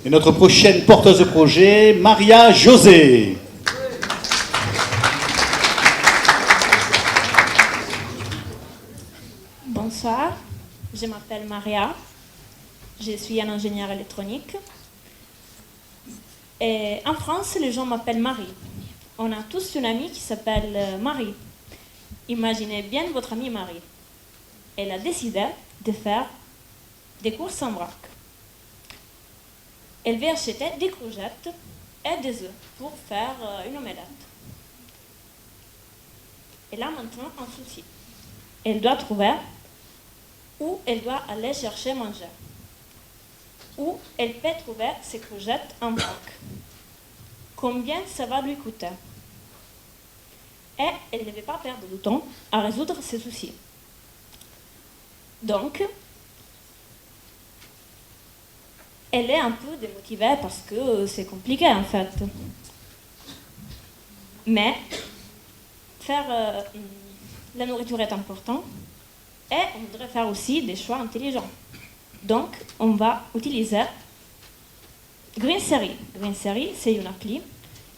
Et notre prochaine porteuse de projet, Maria José. Bonsoir, je m'appelle Maria, je suis un ingénieur électronique. Et en France, les gens m'appellent Marie. On a tous une amie qui s'appelle Marie. Imaginez bien votre amie Marie. Elle a décidé de faire des courses en vrac. Elle veut acheter des courgettes et des œufs pour faire une omelette. Elle a maintenant un souci. Elle doit trouver où elle doit aller chercher manger. Où elle peut trouver ses courgettes en vrac. Combien ça va lui coûter? Et elle ne veut pas perdre du temps à résoudre ses soucis. Donc, elle est un peu démotivée parce que c'est compliqué en fait. Mais faire la nourriture est important et on voudrait faire aussi des choix intelligents. Donc, on va utiliser Greensery. Greensery, c'est une appli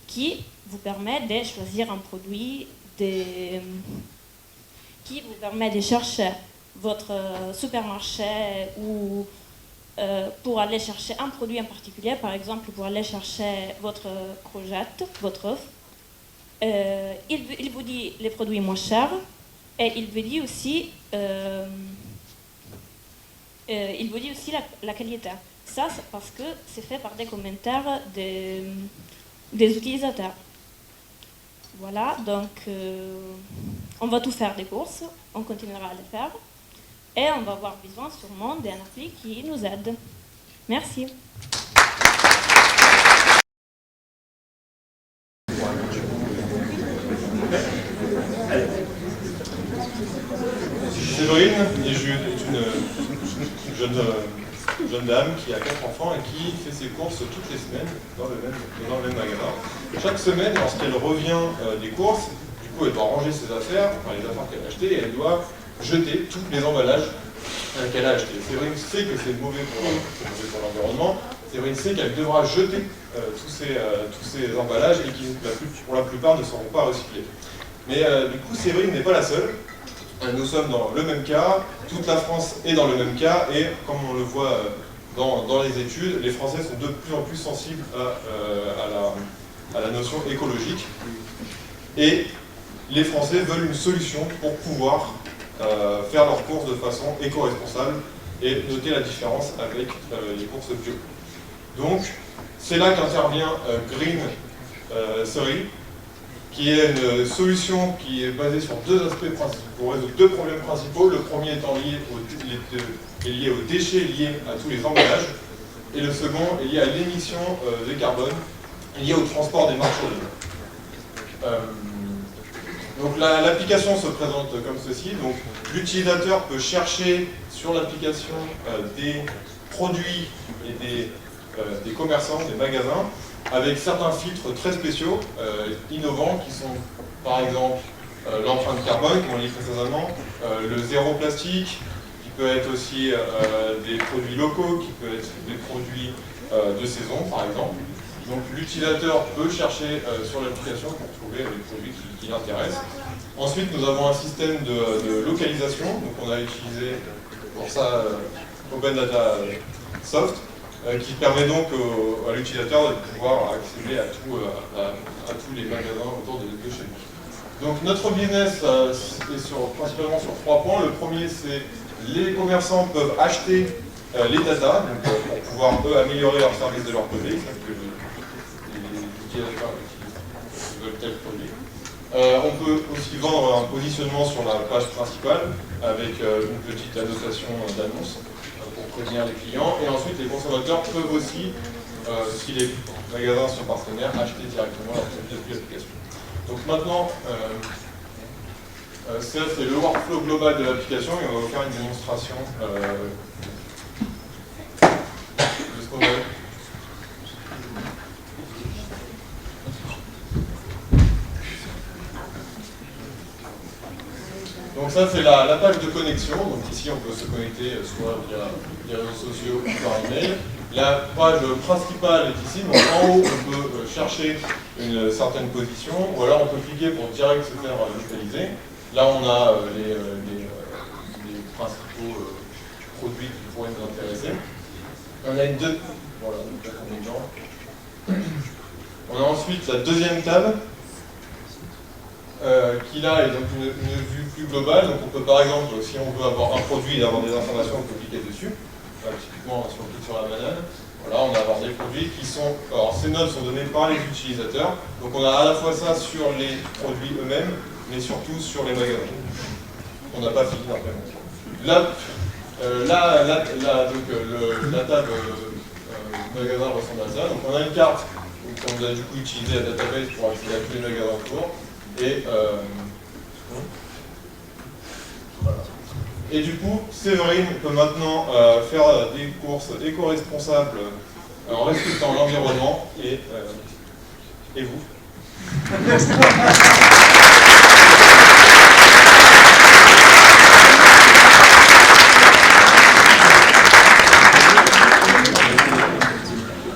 qui vous permet de choisir un produit, qui vous permet de chercher votre supermarché ou pour aller chercher un produit en particulier, par exemple pour aller chercher votre courgette, votre œuf. Il vous dit les produits moins chers et il vous dit aussi, la qualité. Ça, c'est parce que c'est fait par des commentaires des utilisateurs. Voilà, donc on va tout faire des courses, on continuera à les faire. Et on va avoir besoin sûrement d'un appli qui nous aide. Merci. Séverine est une jeune dame qui a 4 enfants et qui fait ses courses toutes les semaines dans le même magasin. Chaque semaine, lorsqu'elle revient des courses, du coup elle doit ranger ses affaires, enfin les affaires qu'elle a achetées, et elle doit jeter tous les emballages qu'elle a achetés. Séverine sait que c'est mauvais pour l'environnement. Séverine sait qu'elle devra jeter tous ces emballages et qui, pour la plupart, ne seront pas recyclés. Mais du coup, Séverine n'est pas la seule. Nous sommes dans le même cas, toute la France est dans le même cas, et comme on le voit dans les études, les Français sont de plus en plus sensibles à la notion écologique. Et les Français veulent une solution pour pouvoir faire leurs courses de façon éco-responsable et noter la différence avec les courses bio. Donc, c'est là qu'intervient Greensery, qui est une solution qui est basée sur 2 aspects principaux, pour résoudre 2 problèmes principaux. Le premier étant lié aux déchets liés à tous les emballages, et le second est lié à l'émission de carbone liée au transport des marchandises. Donc l'application se présente comme ceci. Donc l'utilisateur peut chercher sur l'application des produits et des commerçants, des magasins, avec certains filtres très spéciaux, innovants, qui sont par exemple l'empreinte carbone, comme on dit précédemment, le zéro plastique, qui peut être aussi des produits locaux, qui peut être des produits de saison par exemple. Donc l'utilisateur peut chercher sur l'application pour trouver les produits qui l'intéressent. Ensuite, nous avons un système de localisation. Donc on a utilisé pour ça Open Data Soft, qui permet donc à l'utilisateur de pouvoir accéder à tous les magasins autour de chez nous. Donc notre business est principalement sur 3 points. Le premier, c'est les commerçants peuvent acheter les data pour pouvoir eux améliorer leur service de leur côté. Qui veulent tel produit. On peut aussi vendre un positionnement sur la page principale avec une petite annotation d'annonce pour prévenir les clients. Et ensuite, les consommateurs peuvent aussi, si les magasins sont partenaires, acheter directement leur produit depuis l'application. Donc maintenant, ça c'est le workflow global de l'application et on va vous faire une démonstration de ce qu'on a. Donc ça c'est la page de connexion, donc ici on peut se connecter soit via les réseaux sociaux ou par email. La page principale est ici, donc en haut on peut chercher une certaine position, ou alors on peut cliquer pour direct se faire localiser. Là on a les principaux produits qui pourraient nous intéresser. On a voilà, un exemple. On a ensuite la deuxième table, qui là est donc une vue plus globale. Donc on peut par exemple, si on veut avoir un produit et avoir des informations, on peut cliquer dessus. Typiquement, si on clique sur la banane, voilà, on va avoir des produits qui sont... Alors ces notes sont données par les utilisateurs. Donc on a à la fois ça sur les produits eux-mêmes, mais surtout sur les magasins. On n'a pas fini d'implémenter. Là, la table magasin ressemble à ça. Donc on a une carte qu'on a du coup utilisé la database pour accéder à tous les magasins autour. Et, voilà. Et du coup, Séverine peut maintenant faire des courses éco-responsables en respectant l'environnement et vous.